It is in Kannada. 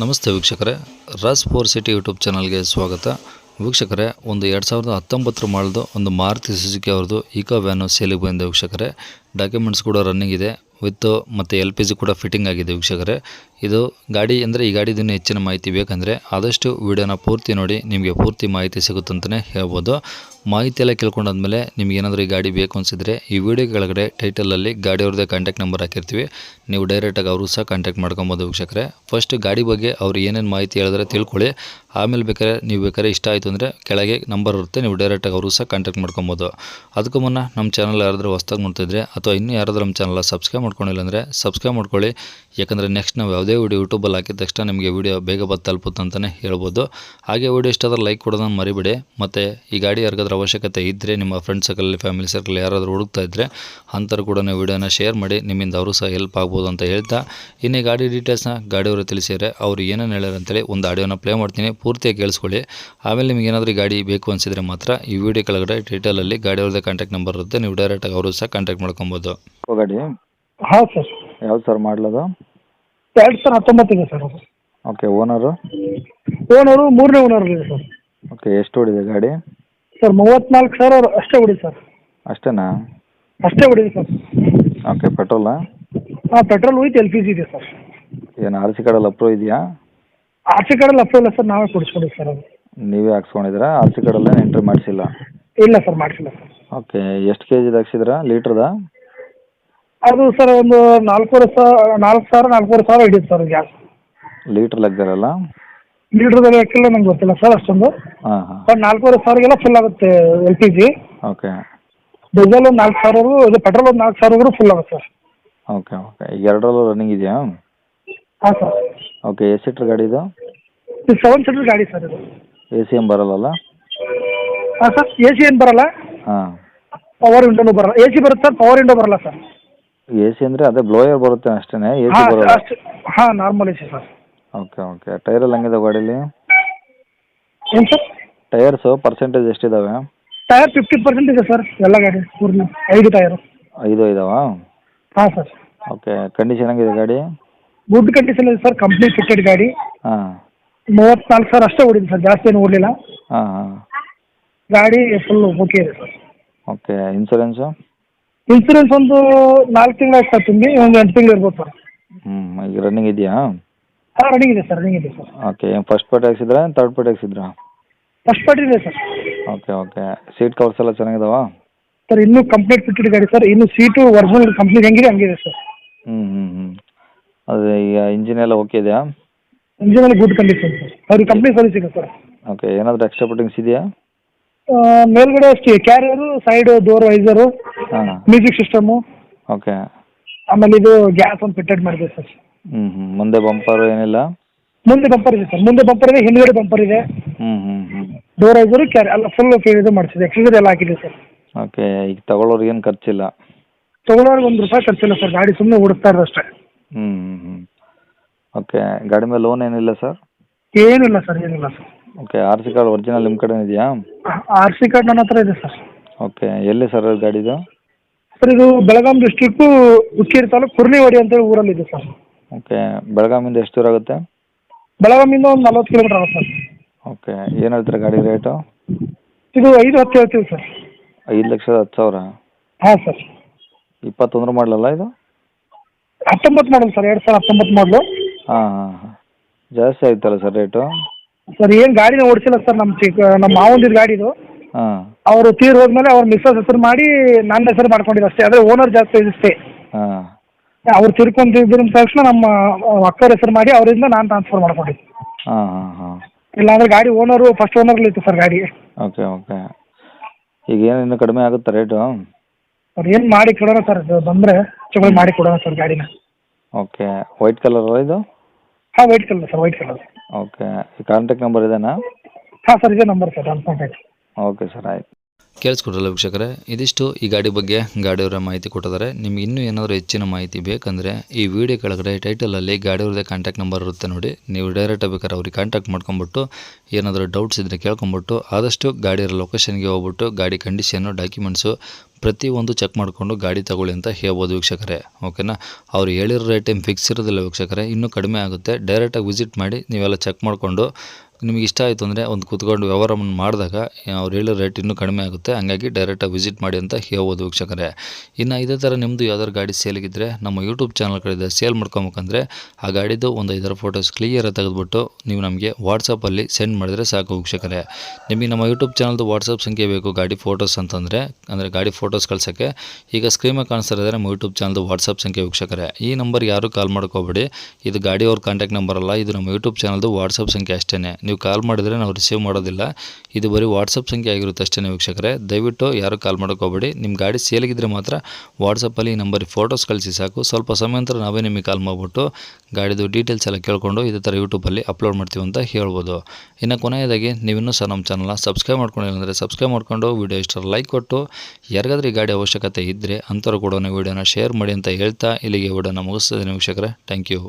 ನಮಸ್ತೆ ವೀಕ್ಷಕರೇ, ರಾಜ್ ಫೋರ್ ಸಿಟಿ ಯೂಟ್ಯೂಬ್ ಚಾನಲ್ಗೆ ಸ್ವಾಗತ. ವೀಕ್ಷಕರೇ, ಒಂದು 2019 ಮಾಡಲ್ದು ಒಂದು ಮಾರುತಿ ಸುಜುಕಿ ಅವ್ರದ್ದು ಈಕೋ ವ್ಯಾನು ಸೇಲಿಗೆ ಬಂದಿದೆ ವೀಕ್ಷಕರೇ. ಡಾಕ್ಯುಮೆಂಟ್ಸ್ ಕೂಡ ರನ್ನಿಂಗ್ ಇದೆ, ವಿತ್ ಮತ್ತು LPG ಕೂಡ ಫಿಟ್ಟಿಂಗ್ ಆಗಿದೆ ವೀಕ್ಷಕರೇ. ಇದು ಗಾಡಿ ಅಂದರೆ ಈ ಗಾಡಿದಿನ್ನೂ ಹೆಚ್ಚಿನ ಮಾಹಿತಿ ಬೇಕಂದರೆ ಆದಷ್ಟು ವಿಡಿಯೋನ ಪೂರ್ತಿ ನೋಡಿ, ನಿಮಗೆ ಪೂರ್ತಿ ಮಾಹಿತಿ ಸಿಗುತ್ತಂತಲೇ ಹೇಳ್ಬೋದು. ಮಾಹಿತಿ ಎಲ್ಲ ಕೇಳ್ಕೊಂಡಾದ್ಮೇಲೆ ನಿಮ್ಗೆ ಏನಾದರೂ ಈ ಗಾಡಿ ಬೇಕು ಅನಿಸಿದರೆ ಈ ವಿಡಿಯೋ ಕೆಳಗಡೆ ಟೈಟಲಲ್ಲಿ ಗಾಡಿಯವ್ರದ್ದೇ ಕಾಂಟ್ಯಾಕ್ಟ್ ನಂಬರ್ ಹಾಕಿರ್ತೀವಿ, ನೀವು ಡೈರೆಕ್ಟಾಗಿ ಅವರು ಸಹ ಕಾಂಟ್ಯಾಕ್ಟ್ ಮಾಡ್ಕೊಬೋದು ವೀಕ್ಷಕರೇ. ಫಸ್ಟ್ ಗಾಡಿ ಬಗ್ಗೆ ಅವ್ರು ಏನೇನು ಮಾಹಿತಿ ಹೇಳಿದ್ರೆ ತಿಳ್ಕೊಳ್ಳಿ, ಆಮೇಲೆ ಬೇಕಾದ್ರೆ ಇಷ್ಟ ಆಯಿತು ಅಂದರೆ ಕೆಳಗೆ ನಂಬರ್ ಇರುತ್ತೆ, ನೀವು ಡೈರೆಕ್ಟಾಗಿ ಅವರು ಸಹ ಕಾಂಟ್ಯಾಕ್ಟ್ ಮಾಡ್ಕೊಬೋದು. ಅದಕ್ಕೂ ಮುನ್ನ ನಮ್ಮ ಚಾನಲ್ ಯಾರಾದರೂ ಹೊಸ್ದಾಗಿ ನೋಡ್ತಿದ್ರೆ ಅಥವಾ ಇನ್ನೂ ಯಾರಾದರೂ ನಮ್ಮ ಚಾನಲ್ ಸಬ್ಸ್ಕ್ರೈಬ್ ಮಾಡ್ಕೊಂಡಿಲ್ಲ ಅಂದರೆ ಸಬ್ಸ್ಕ್ರೈಬ್ ಮಾಡ್ಕೊಳ್ಳಿ. ಯಾಕಂದರೆ ನೆಕ್ಸ್ಟ್ ನಾವು ಯಾವುದೇ ವಿಡಿಯೋ ಯೂಟ್ಯೂಬಲ್ಲಿ ಹಾಕಿದ ತಕ್ಷಣ ನಿಮಗೆ ವಿಡಿಯೋ ಬೇಗ ಬಂದು ತಲುಪುತ್ತೆ ಅಂತಲೇ ಹೇಳ್ಬೋದು. ಹಾಗೆ ವಿಡಿಯೋ ಇಷ್ಟ ಆದರೆ ಲೈಕ್ ಕೊಡೋದನ್ನು ಮರಿಬೇಡಿ. ಮತ್ತು ಈ ಗಾಡಿ ಯಾರಿಗಾದ್ರೂ ಅವಶ್ಯಕತೆ ಇದ್ದರೆ ನಿಮ್ಮ ಫ್ರೆಂಡ್ ಸರ್ಕಲ್, ಫ್ಯಾಮಿಲಿ ಸರ್ಕಲ್ ಯಾರಾದರೂ ಹುಡುಕ್ತಾ ಇದ್ದರೆ ಅಂಥವ್ರು ಕೂಡ ವಿಡಿಯೋನ ಶೇರ್ ಮಾಡಿ, ನಿಮ್ಮಿಂದ ಅವರು ಸಹ ಹೆಲ್ಪ್ ಆಗ್ಬೋದು ಅಂತ ಹೇಳ್ತಾ, ಇನ್ನೇ ಗಾಡಿ ಡೀಟೇಲ್ಸ್ನ ಗಾಡಿಯವರು ತಿಳಿಸಿದರೆ ಅವ್ರು ಏನೇನು ಹೇಳ್ಯಾರ ಅಂತೇಳಿ ಒಂದು ಆಡಿಯೋನ ಪ್ಲೇ ಮಾಡ್ತೀನಿ, ಪೂರ್ತಿಯಾಗಿ ಕೇಳಿಸ್ಕೊಳ್ಳಿ. ಆಮೇಲೆ ನಿಮ್ಗೆ ಏನಾದರೂ ಈ ಗಾಡಿ ಬೇಕು ಅನಿಸಿದರೆ ಮಾತ್ರ ಈ ವಿಡಿಯೋ ಕೆಳಗಡೆ ಟೈಟಲಲ್ಲಿ ಗಾಡಿಯವ್ರದ್ದೇ ಕಾಂಟ್ಯಾಕ್ಟ್ ನಂಬರ್ ಇರುತ್ತೆ, ನೀವು ಡೈರೆಕ್ಟಾಗಿ ಅವರು ಸಹ ಕಾಂಟ್ಯಾಕ್ಟ್ ಮಾಡ್ಕೊಬೋದು. ಗಾಡಿ ಹಾಂ ಸರ್. ಯಾವ್ದು ಸರ್ ಮಾಡಲದು? 2019 ಇದೆ ಸರ್ ಅದು. ಓಕೆ. ಓನರು ಮೂರನೇ ಓನರ್ ಇದೆ ಸರ್. ಓಕೆ. ಎಷ್ಟು ಹೊಡಿದೆ ಗಾಡಿ? ಸರ್ 34,000 ಅಷ್ಟೇ ಹೊಡಿದೆ ಸರ್. ಅಷ್ಟೇನಾ? ಅಷ್ಟೇ ಹೊಡಿದೆ ಸರ್. ಓಕೆ. ಪೆಟ್ರೋಲಾ? ಹಾಂ, ಪೆಟ್ರೋಲ್ ವಿತ್ LPG ಇದೆ ಸರ್. ಏನು RC ಕಾರ್ಡಲ್ಲಿ ಅಪ್ರೂವ್ ಇದೆಯಾ? RC ಕಾರ್ಡಲ್ಲಿ ಅಪ್ರೂವ್ ಇಲ್ಲ ಸರ್, ನಾವೇ ಕೊಡಿಸ್ಕೊಂಡಿದ್ದು ಸರ್ ಅದು. ನೀವೇ ಹಾಕ್ಸ್ಕೊಂಡಿದ್ದೀರಾ? RC ಕಾರ್ಡಲ್ಲೇ ಎಂಟ್ರಿ ಮಾಡಿಸಿಲ್ಲ? ಇಲ್ಲ ಸರ್, ಮಾಡಿಸಿಲ್ಲ ಸರ್. ಓಕೆ. ಎಷ್ಟು KGದು ಹಾಕ್ಸಿದ್ರಾ? ಲೀಟ್ರದ? ಅದು ಸರ್ ಒಂದು 4,000 ಹಿಡಿಯುತ್ತೆ ಸರ್ ಗ್ಯಾಸ್. ಲೀಟ್ರ್ ಲೆಕ್ಕದಲ್ಲ? ಲೀಟ್ರದಲ್ಲಿ ಹಾಕಿಲ್ಲ, ನಂಗೆ ಗೊತ್ತಿಲ್ಲ ಸರ್ ಅಷ್ಟೊಂದು. ಹಾಂ ಹಾಂ. ಬಟ್ 4,500 ಫುಲ್ ಆಗುತ್ತೆ LPG. ಓಕೆ. ಡೀಸೆಲ್ ಒಂದು 4,000, ಇದು ಪೆಟ್ರೋಲ್ ಒಂದು 4,000 ಫುಲ್ ಆಗುತ್ತೆ ಸರ್. Okay okay. ಈಗ ಎರಡರಲ್ಲೂ ರನ್ನಿಂಗ್ ಇದೆಯಾ? ಹಾಂ ಸರ್. ಓಕೆ. ಎಷ್ಟು ಸೀಟ್ರ್ ಗಾಡಿ ಇದು? ಇದು 7 ಸೀಟರ್ ಗಾಡಿ ಸರ್ ಇದು. AC ಏನು ಬರಲ್ಲಲ್ಲ? ಹಾಂ ಸರ್. AC ಏನು ಬರಲ್ಲ, ಹಾಂ. ಪವರ್ ವಿಂಡೋನು ಬರಲ್ಲ. AC ಬರುತ್ತೆ ಸರ್, ಪವರ್ ವಿಂಡೋ ಬರಲ್ಲ ಸರ್. AC ಅಂದರೆ ಅದೇ ಬ್ಲೋಯರ್ ಬರುತ್ತೆ ಅಷ್ಟೇ, AC ಹಾಂ ಬರಲ್ಲ? ಅಷ್ಟು. ಹಾಂ, normal AC sir. Okay okay. ಟೈರಲ್ಲಿ ಹೆಂಗಿದೆ ಗಾಡೀಲಿ? ಏನು ಸರ್? ಟೈರ್ಸು ಪರ್ಸೆಂಟೇಜ್ ಎಷ್ಟಿದ್ದಾವೆ? ಟೈರ್ 50% ಇದೆ ಸರ್ ಎಲ್ಲ ಗಾಡಿ ಪೂರ್ಣ. 5 ಟೈರು. 5 ಇದಾವಾ? ಹಾಂ ಸರ್. ಓಕೆ. ಕಂಡೀಷನ್ ಹೆಂಗಿದೆ ಗಾಡಿ? ಗುಡ್ ಕಂಡೀಷನ್ ಇದೆ ಸರ್, ಕಂಪ್ನಿ ಫಿಟ್ಟೆಡ್ ಗಾಡಿ. ಹಾಂ. 34,000 ಅಷ್ಟೇ ಓಡಿದೆ ಸರ್, ಜಾಸ್ತಿ ಏನು ಓಡಲಿಲ್ಲ. ಹಾಂ ಹಾಂ. ಗಾಡಿ ಫುಲ್ ಓಕೆ ಇದೆ ಸರ್. ಓಕೆ. ಇನ್ಸೂರೆನ್ಸು? ಇನ್ಸೂರೆನ್ಸ್ ಒಂದು 4 ತಿಂಗಳು ಆಯ್ತು ಸರ್, ತುಂಬಿ ಒಂದು 8 ತಿಂಗಳು ಇರ್ಬೋದು ಸರ್. ಈಗ ರನ್ನಿಂಗ್ ಇದೆಯಾ? ಹಾಂ, ರನ್ನಿಂಗ್ ಇದೆ ಸರ್, ರನ್ನಿಂಗ್ ಇದೆ ಸರ್. ಓಕೆ. ಫಸ್ಟ್ ಪಾರ್ಟಿ ಹಾಕ್ಸಿದ್ರಾ ಥರ್ಡ್ ಪಾರ್ಟಿ ಹಾಕ್ಸಿದ್ರಾ? ಫಸ್ಟ್ ಪಾರ್ಟಿ ಇದೆ sir. Okay okay. Seat covers ಎಲ್ಲ ಚೆನ್ನಾಗಿದಾವಾ? ಸರ್ ಇನ್ನೂ ಕಂಪ್ಲೀಟ್ ಫಿಟ್ಟೆಡ್ ಗಾಡಿ ಸರ್, ಇನ್ನು ಸೀಟು ಒರಿಜಿನಲ್ ಕಂಪ್ನಿ ಹೆಂಗಿದೆ ಹಂಗಿದೆ ಸರ್. ಅದೇ ಈಗ ಇಂಜಿನ್ ಎಲ್ಲ ಓಕೆ ಇದೆಯಾ? ಇಂಜಿನ್ ಎಲ್ಲ ಗುಡ್ ಕಂಡೀಷನ್ ಸರ್, ಅವ್ರಿಗೆ ಕಂಪ್ನಿ ಸರ್ವಿಸ್ ಇದೆ ಸರ್. ಓಕೆ. ಏನಾದರೂ ಎಕ್ಸ್ಟ್ರಾ ಫಿಟ್ಟಿಂಗ್ಸ್ ಇದೆಯಾ? ಮೇಲ್ಗಡೆ ಅಷ್ಟೇ, ಕ್ಯಾರಿಯರು, ಸೈಡ್ ಡೋರ್ ವೈಸರು, ಹಾಂ. Music system, okay. ಆಮೇಲೆ ಇದು ಗ್ಯಾಸ್ ಒಂದು ಫಿಟ್ಟೆಡ್ ಮಾಡಿದೆ ಸರ್. ಮುಂದೆ ಬಂಪರು ಏನಿಲ್ಲ? ಮುಂದೆ ಬಂಪರ್ ಇದೆ ಸರ್, ಮುಂದೆ ಬಂಪರ್ ಇದೆ, ಹಿಂದ್ಗಡೆ ಬಂಪರ್ ಇದೆ. ಡೋರ್ ವೈಸರು, ಕ್ಯಾರಿ ಎಲ್ಲ ಫುಲ್ ಇದು ಮಾಡಿಸಿದೆ, ಎಕ್ಸ್ಟ್ರಾ ಎಲ್ಲ ಹಾಕಿದೆ ಸರ್. ಓಕೆ. ಈಗ ತಗೊಳ್ಳೋರಿಗೆ ಏನು ಖರ್ಚಿಲ್ಲ? ತೊಗೊಳೋರ್ಗೆ ₹1 ಖರ್ಚಿಲ್ಲ ಸರ್, ಗಾಡಿ ಸುಮ್ಮನೆ ಓಡಿಸ್ತಾ ಇರೋದು ಅಷ್ಟೇ. ಓಕೆ. ಗಾಡಿ ಮೇಲೆ ಲೋನ್ ಏನಿಲ್ಲ ಸರ್? ಏನಿಲ್ಲ ಸರ್, ಏನಿಲ್ಲ sir. Okay. RC card original ನಿಮ್ಮ ಕಡೆ ಇದೆಯಾ? RC ಕಾರ್ಡ್ ನನ್ನ ಹತ್ರ ಇದೆ ಸರ್. ಓಕೆ. ಎಲ್ಲಿ ಸರ್ ಗಾಡಿದು? ಸರ್ ಇದು ಬೆಳಗಾಂ ಡಿಸ್ಟ್ರಿಕ್ಟು ಹುಕ್ಕೇರಿ ತಾಲೂಕು ಕುರ್ನಿವಾಡಿ ಅಂತೇಳಿ ಊರಲ್ಲಿದೆ ಸರ್. ಓಕೆ. ಬೆಳಗಾಮಿಂದ ಎಷ್ಟು ದೂರ ಆಗುತ್ತೆ? ಬೆಳಗಾಮಿಂದ ಒಂದು 40 ಕಿಲೋಮೀಟರ್ ಆಗುತ್ತೆ ಸರ್. ಓಕೆ. ಏನು ಹೇಳ್ತೀರಾ ಗಾಡಿ ರೇಟು? ಇದು 5-10 ಹೇಳ್ತೀವಿ ಸರ್. 5,10,000? ಹಾಂ ಸರ್. 21 ಮಾಡಲಲ್ಲ ಇದು? 19 ಮಾಡಲ್ ಸರ್, 2019 ಮಾಡಲು. ಹಾಂ ಹಾಂ ಹಾಂ. ಜಾಸ್ತಿ ಆಯ್ತಲ್ಲ ಸರ್ ರೇಟು? ಸರ್ ಏನು ಗಾಡಿನ ಓಡಿಸಿಲ್ಲ ಸರ್, ನಮ್ಮ ಮಾವಂದಿದ್ದು ಗಾಡಿ ಇದು. ಹಾಂ. ಅವರು ತೀರ್ ಹೋದ್ಮೇಲೆ ಅವ್ರ ಮಿಸ್ಸಸ್ ಹೆಸರು ಮಾಡಿ ನನ್ನ ಹೆಸರು ಮಾಡ್ಕೊಂಡಿದ್ದು ಅಷ್ಟೇ, ಅದೇ ಓನರ್ ಜಾಸ್ತಿ ಇದಷ್ಟೇ. ಹಾಂ. ಅವ್ರು ತಿರ್ಕೊಂಡಿದ್ದ ತಕ್ಷಣ ನಮ್ಮ ಅಕ್ಕವ್ರ ಹೆಸರು ಮಾಡಿ ಅವರಿಂದ ನಾನು ಟ್ರಾನ್ಸ್ಫರ್ ಮಾಡ್ಕೊಂಡಿದ್ದೆ. ಹಾಂ ಹಾಂ ಹಾಂ. ಇಲ್ಲಾಂದ್ರೆ ಗಾಡಿ ಓನರು ಫಸ್ಟ್ ಓನರ್ಲಿ ಇತ್ತು ಸರ್ ಗಾಡಿ. Okay okay. ಈಗ ಏನು ಇನ್ನೂ ಕಡಿಮೆ ಆಗುತ್ತಾ ರೇಟು? ಅವ್ರು ಏನು ಮಾಡಿ ಕೊಡೋಣ ಸರ್, ಇದು ಬಂದರೆ ಚಲೋ ಮಾಡಿ ಕೊಡೋಣ ಸರ್ ಗಾಡಿನ. ಓಕೆ. ವೈಟ್ ಕಲರ್ ಇದು? ಹಾಂ, white colour sir, white colour. Okay. ಈ ಕಾಂಟ್ಯಾಕ್ಟ್ ನಂಬರ್ ಇದೇನಾ? ಹಾಂ ಸರ್, ಇದೇ ನಂಬರ್ ಸರ್, ನನ್ನ ಕಾಂಟ್ಯಾಕ್ಟ್. ಓಕೆ ಸರ್, ಆಯ್ತು. ಕೇಳಿಸ್ಕೊಡ್ರಲ್ಲ ವೀಕ್ಷಕರೇ, ಇದಿಷ್ಟು ಈ ಗಾಡಿ ಬಗ್ಗೆ ಗಾಡಿಯವರ ಮಾಹಿತಿ ಕೊಟ್ಟಿದ್ದಾರೆ. ನಿಮ್ಗೆ ಇನ್ನೂ ಏನಾದರೂ ಹೆಚ್ಚಿನ ಮಾಹಿತಿ ಬೇಕಂದರೆ ಈ ವಿಡಿಯೋ ಕೆಳಗಡೆ ಟೈಟಲಲ್ಲಿ ಗಾಡಿಯವ್ರದ್ದೇ ಕಾಂಟ್ಯಾಕ್ಟ್ ನಂಬರ್ ಇರುತ್ತೆ ನೋಡಿ, ನೀವು ಡೈರೆಕ್ಟಾಗಿ ಬೇಕಾದ್ರೆ ಅವ್ರಿಗೆ ಕಾಂಟ್ಯಾಕ್ಟ್ ಮಾಡ್ಕೊಂಬಿಟ್ಟು ಏನಾದರೂ ಡೌಟ್ಸ್ ಇದ್ದರೆ ಕೇಳ್ಕೊಂಬಿಟ್ಟು ಆದಷ್ಟು ಗಾಡಿಯರ ಲೊಕೇಶನ್ಗೆ ಹೋಗ್ಬಿಟ್ಟು ಗಾಡಿ ಕಂಡೀಷನ್ನು, ಡಾಕ್ಯುಮೆಂಟ್ಸು, ಪ್ರತಿಯೊಂದು ಚೆಕ್ ಮಾಡಿಕೊಂಡು ಗಾಡಿ ತಗೊಳ್ಳಿ ಅಂತ ಹೇಳ್ಬೋದು ವೀಕ್ಷಕರೇ. ಓಕೆನಾ, ಅವ್ರು ಹೇಳಿರೋ ರೇಟ್ ಏನು ಫಿಕ್ಸ್ ಇರೋದಿಲ್ಲ ವೀಕ್ಷಕರೇ, ಇನ್ನೂ ಕಡಿಮೆ ಆಗುತ್ತೆ. ಡೈರೆಕ್ಟಾಗಿ ವಿಸಿಟ್ ಮಾಡಿ ನೀವೆಲ್ಲ ಚೆಕ್ ಮಾಡಿಕೊಂಡು ನಿಮಗೆ ಇಷ್ಟ ಆಯಿತು ಅಂದರೆ ಒಂದು ಕೂತ್ಕೊಂಡು ವ್ಯವಹಾರವನ್ನು ಮಾಡಿದಾಗ ಅವ್ರು ಹೇಳೋ ರೇಟ್ ಇನ್ನೂ ಕಡಿಮೆ ಆಗುತ್ತೆ. ಹಂಗಾಗಿ ಡೈರೆಕ್ಟಾಗಿ ವಿಸಿಟ್ ಮಾಡಿ ಅಂತ ಹೇಳ್ಬೋದು ವೀಕ್ಷಕರೇ. ಇನ್ನು ಇದೇ ಥರ ನಿಮ್ಮದು ಯಾವ್ದಾದ್ರು ಗಾಡಿ ಸೇಲಿಗಿದ್ದರೆ ನಮ್ಮ ಯೂಟ್ಯೂಬ್ ಚಾನಲ್ ಕಡೆ ಸೇಲ್ ಮಾಡ್ಕೊಬೇಕಂದ್ರೆ ಆ ಗಾಡಿದು ಒಂದು 5 ಫೋಟೋಸ್ ಕ್ಲಿಯರಾಗಿ ತೆಗೆದುಬಿಟ್ಟು ನೀವು ನಮಗೆ ವಾಟ್ಸಪ್ಪಲ್ಲಿ ಸೆಂಡ್ ಮಾಡಿದರೆ ಸಾಕು ವೀಕ್ಷಕರೇ. ನಿಮಗೆ ನಮ್ಮ ಯೂಟ್ಯೂಬ್ ಚಾನಲ್ದು ವಾಟ್ಸಪ್ ಸಂಖ್ಯೆ ಬೇಕು ಗಾಡಿ ಫೋಟೋಸ್ ಅಂತಂದರೆ, ಅಂದರೆ ಗಾಡಿ ಫೋಟೋಸ್ ಕಳ್ಸೋಕ್ಕೆ ಈಗ ಸ್ಕ್ರೀನ್ ಮೇಲೆ ಕಾಣಿಸ್ತಾ ಇರೋದೇ ನಮ್ಮ ಯೂಟ್ಯೂಬ್ ಚಾನಲ್ದು ವಾಟ್ಸಪ್ ಸಂಖ್ಯೆ ವೀಕ್ಷಕರೇ. ಈ ನಂಬರ್ ಯಾರು ಕಾಲ್ ಮಾಡ್ಕೋಬೇಡಿ, ಇದು ಗಾಡಿ ಅವ್ರ ಕಾಂಟ್ಯಾಕ್ಟ್ ನಂಬರ್ ಅಲ್ಲ, ಇದು ನಮ್ಮ ಯೂಟ್ಯೂಬ್ ಚಾನಲ್ದು ವಾಟ್ಸಪ್ ಸಂಖ್ಯೆ ಅಷ್ಟೇ. ನೀವು ಕಾಲ್ ಮಾಡಿದರೆ ನಾವು ರಿಸೀವ್ ಮಾಡೋದಿಲ್ಲ, ಇದು ಬರೀ ವಾಟ್ಸಪ್ ಸಂಖ್ಯೆ ಆಗಿರುತ್ತೆ ಅಷ್ಟೇ ವೀಕ್ಷಕರೇ. ದಯವಿಟ್ಟು ಯಾರು ಕಾಲ್ ಮಾಡೋಕ್ಕೋಗ್ಬೇಡಿ. ನಿಮ್ಮ ಗಾಡಿ ಸೇಲಿಗಿದ್ರೆ ಮಾತ್ರ ವಾಟ್ಸಪ್ಪಲ್ಲಿ ಈ ನಂಬರಿಗೆ ಫೋಟೋಸ್ ಕಳಿಸಿ ಸಾಕು. ಸ್ವಲ್ಪ ಸಮಯ ನಂತರ ನಾವೇ ನಿಮಗೆ ಕಾಲ್ ಮಾಡಿಬಿಟ್ಟು ಗಾಡಿದು ಡೀಟೇಲ್ಸ್ ಎಲ್ಲ ಕೇಳಿಕೊಂಡು ಇದೇ ಥರ ಯೂಟ್ಯೂಬಲ್ಲಿ ಅಪ್ಲೋಡ್ ಮಾಡ್ತೀವಿ ಅಂತ ಹೇಳ್ಬೋದು. ಇನ್ನು ಕೊನೆಯದಾಗಿ ನೀವಿನ್ನೂ ಸಹ ನಮ್ಮ ಚಾನಲ್ನ ಸಬ್ಸ್ಕ್ರೈಬ್ ಮಾಡ್ಕೊಂಡಿಲ್ಲ ಅಂದರೆ ಸಬ್ಸ್ಕ್ರೈಬ್ ಮಾಡಿಕೊಂಡು ವಿಡಿಯೋ ಇಷ್ಟ ಲೈಕ್ ಕೊಟ್ಟು ಯಾರಿಗಾದ್ರೂ ಈ ಗಾಡಿ ಅವಶ್ಯಕತೆ ಇದ್ದರೆ ಅಂಥವ್ರು ಕೂಡ ವೀಡಿಯೋನ ಶೇರ್ ಮಾಡಿ ಅಂತ ಹೇಳ್ತಾ ಇಲ್ಲಿಗೆ ವಿಡಿಯೋನ ಮುಗಿಸ್ತಿದ್ದೀನಿ ವೀಕ್ಷಕರೇ. Thank you.